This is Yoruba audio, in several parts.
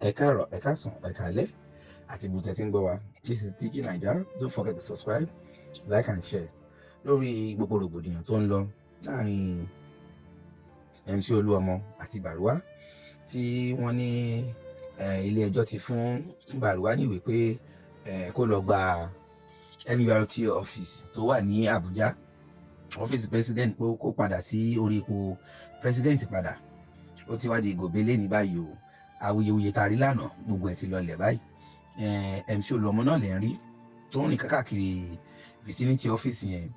Ẹ káàárọ̀, ẹ káàsán, ẹ káalẹ́ àti ibi tẹ́ ti ń gbọ́ wa. This is TG Naija. Don't forget to subscribe, like and share. Lórí gbogbo rògbòdìyàn tó ń lọ láàrin MC Oluomo àti Baruwa, tí wọ́n ní ilé ẹjọ́ ti fún Baruwa níwèé pé kó lọ gba NURT office tó wà ní Abuja, ọ́fíìsì president, pé kó padà sí orí ipò president padà. Ó ti wá di ìgòbélé ní báyìí o. Awuyewuye tá a rí lánàá gbogbo ẹ̀ ti lọlẹ̀ báyìí. MC Oluomo náà lè ń rí tó ń rìn káàkiri vicinity ọ́fíìsì yẹn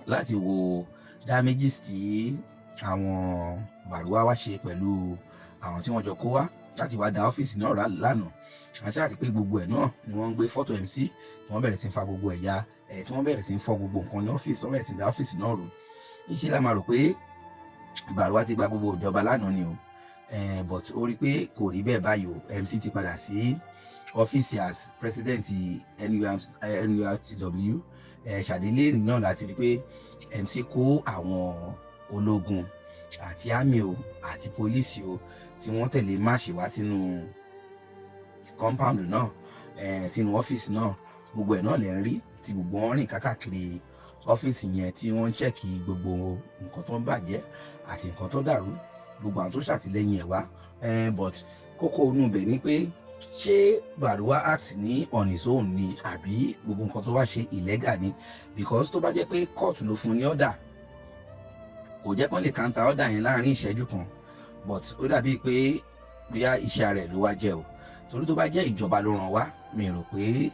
láti wo damages tí àwọn Baruwa wá ṣe pẹ̀lú àwọn tí wọ́n jọ kó wá láti wá da ọ́fíìsì náà lánàá. Àṣàrí pé gbogbo ẹ̀ náà ni wọ́n ń gbé fọ́tò MC tí wọ́n bẹ̀rẹ̀ sí fa gbogbo ẹ̀yà tí wọ́n bẹ̀rẹ̀ sí fọ́ gbogbo nǹkan ní ọ́fíìsì, wọ́n bẹ̀rẹ̀ sí da ọ́fíìsì náà rú. Níṣẹ́ la máa rò pé Baruwa ti gba gbogbo ìjọba lánàá ni o. But ó rí pé kò rí bẹ́ẹ̀ báyìí o. MC ti padà sí ọ́fíìsì as president NURTW. Ṣàdélé náà láti rí pé MC kó àwọn ológun àti army o àti police o tí wọ́n tẹ̀lé máàṣì wá sínú compound náà, sínú ọ́fíìsì náà. Gbogbo ẹ̀ náà lè ń rí tí gbogbo wọn rìn káàkiri ọ́fíìsì yẹn tí wọ́n ń ṣẹ́kì gbogbo nǹkan tó ń bàjẹ́ àti nǹkan tó dàrú, gbogbo àwọn tó ṣàtìlẹ́yìn ẹ̀ wá. But kókó inú ibẹ̀ ni pé ṣé Baruwa act ní on his own ni àbí gbogbo nǹkan tó wá ṣe illegal ni? Because tó bá jẹ́ pé court ló fún ní order, kò jẹ́ kán lè counter order yẹn láàrin ìṣẹ́jú kan. But ó dàbí pé bóyá iṣẹ́ rẹ̀ ló wá jẹ́ o. Torí tó bá jẹ́ ìjọba ló ràn wá, mi rò pé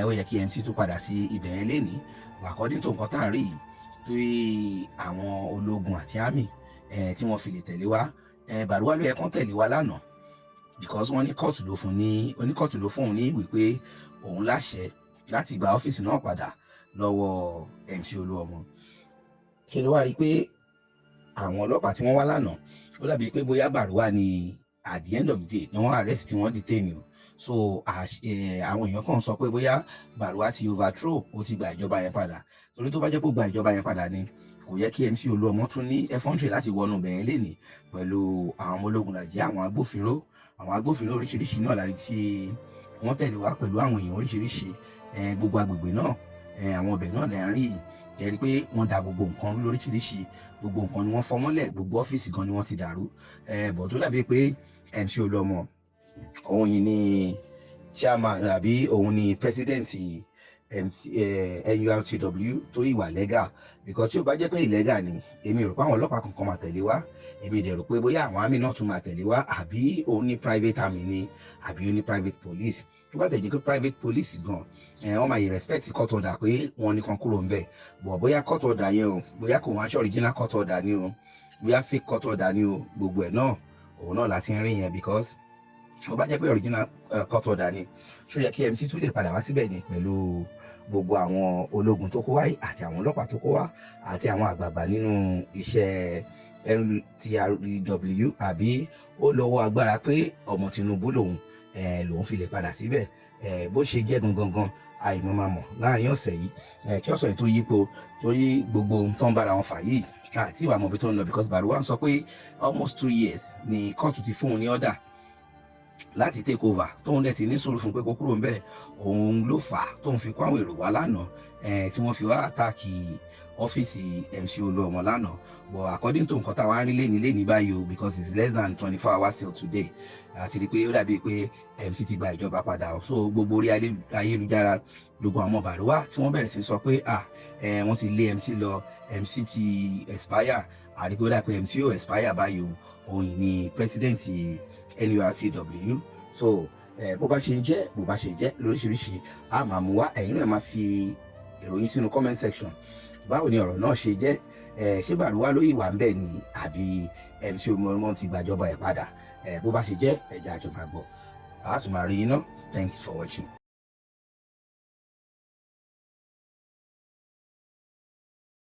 ó yẹ kí MC tó padà sí ibẹ̀ yẹn lénìí. According to nǹkan tá à ń rí yìí, torí àwọn ológun àti army tí wọ́n fi lè tẹ̀lé wa, Baruwa ló yẹ kán tẹ̀lé wa lánàá, because wọ́n ní kóòtù ló fún òun ní ìwé pé òun láṣẹ láti gba ọ́fíìsì náà padà lọ́wọ́ MC Oluomo. Kí ló wá rí pé àwọn ọlọ́pàá tí wọ́n wá lánàá, ó dàbí pé bóyá Baruwa ni at the end of the day ni wọ́n arrest tí wọ́n detain o. So àwọn èèyàn kan sọ pé bóyá Baruwa ti overthrow, ó ti gba ìjọba yẹn padà. Torí tó bá jẹ́ kó gba ìjọba yẹn padà ni, kò yẹ kí MC Oluomo tún ní effrontery láti wọnú bẹ̀yẹn lénìí pẹ̀lú àwọn ọmọ ológun Nàìjíríà, àwọn agbófinró oríṣiríṣi náà láti tí wọ́n tẹ̀lé wá pẹ̀lú àwọn èèyàn oríṣiríṣi. Gbogbo agbègbè náà, àwọn ọbẹ̀ náà lè ń rí jẹ́rí pé wọ́n da gbogbo nǹkan lóríṣiríṣi, gbogbo nǹkan ni wọ́n fọ́ mọ́lẹ̀, gbogbo ọ́fíìsì gan ni wọ́n ti dàrú. But tó dàbí pé MC Oluomo òun yìí ni chairman àbí òun ni president NURTW tó ìwà legal. Because tí ó bá jẹ́ pé illegal ni, èmi rò pé àwọn ọlọ́pàá kankan máa tẹ̀lé wá. Èmi dẹ̀ rò pé bóyá àwọn army náà tún máa tẹ̀lé wá, àbí òun ní private army ni, àbí òun ní private police. Tó bá tẹ̀ jẹ́ pé private police gan, wọ́n máa respect court order pé wọ́n ní kan kúrò ń bẹ̀. But bóyá court order yẹn o, bóyá kò wọ́n aṣọ original court order ni o, bóyá fake court order ni o, gbogbo ẹ̀ náà òun náà láti ń rí yẹn. Because tó bá jẹ́ pé original court order ni, ṣó yẹ kí MC tún lè padà wá síbẹ̀ ni pẹ̀lú gbogbo àwọn ológun tó kó wá àti àwọn ọlọ́pàá tó kó wá àti àwọn àgbààgbà nínú iṣẹ́ NURTW, àbí ó lọ́wọ́ agbára pé ọmọ Tinubu lòun fi lè padà síbẹ̀? Bó ṣe jẹ́ gangan àìmọ̀ máa mọ̀ láàrin ọ̀sẹ̀ yìí, kí ọ̀sẹ̀ yìí tó yípo, torí gbogbo tó ń bára wọn fà yìí àti ìwà mọ̀bí tó ń lọ. Because Baruwa sọ pé almost 2 years ni kóòtù ti fún un ní order láti take over, tóun dẹ̀ ti ní sùúrù fún pé kó kúrò ń bẹ̀. Òun ló fà á tóun fi kó àwọn èrò wá lánàá, tí wọ́n fi wá àtàkì ọ́fíìsì MC Oluomo lánàá. But according to nǹkan táwa ń rí léni báyìí o, because it's less than 24 hours till today, àti rí pé ó dàbí pé MC ti gba ìjọba padà. So gbogbo orí ayélujára, gbogbo àwọn Baruwa tí wọ́n bẹ̀rẹ̀ sí sọ pé wọ́n ti lé MC lọ, MC ti expire. Àrí pé ó dàbí pé MC ò expire báyìí o, òun ni president NURTW. So bó bá ṣe jẹ́ lóríṣiríṣi a máa mú wá. Ẹ̀yin náà máa fi ìròyìn sínú comment section. Báwo ni ọ̀rọ̀ náà ṣe jẹ́? Ṣé Baruwa ló ìwà ń bẹ̀ ni, àbí MC Oluomo ti gbàjọba ẹ̀ padà? Bó bá ṣe jẹ́, ẹ̀jẹ̀ àjọ máa gbọ́. A tún máa rí iná. Thanks for watching.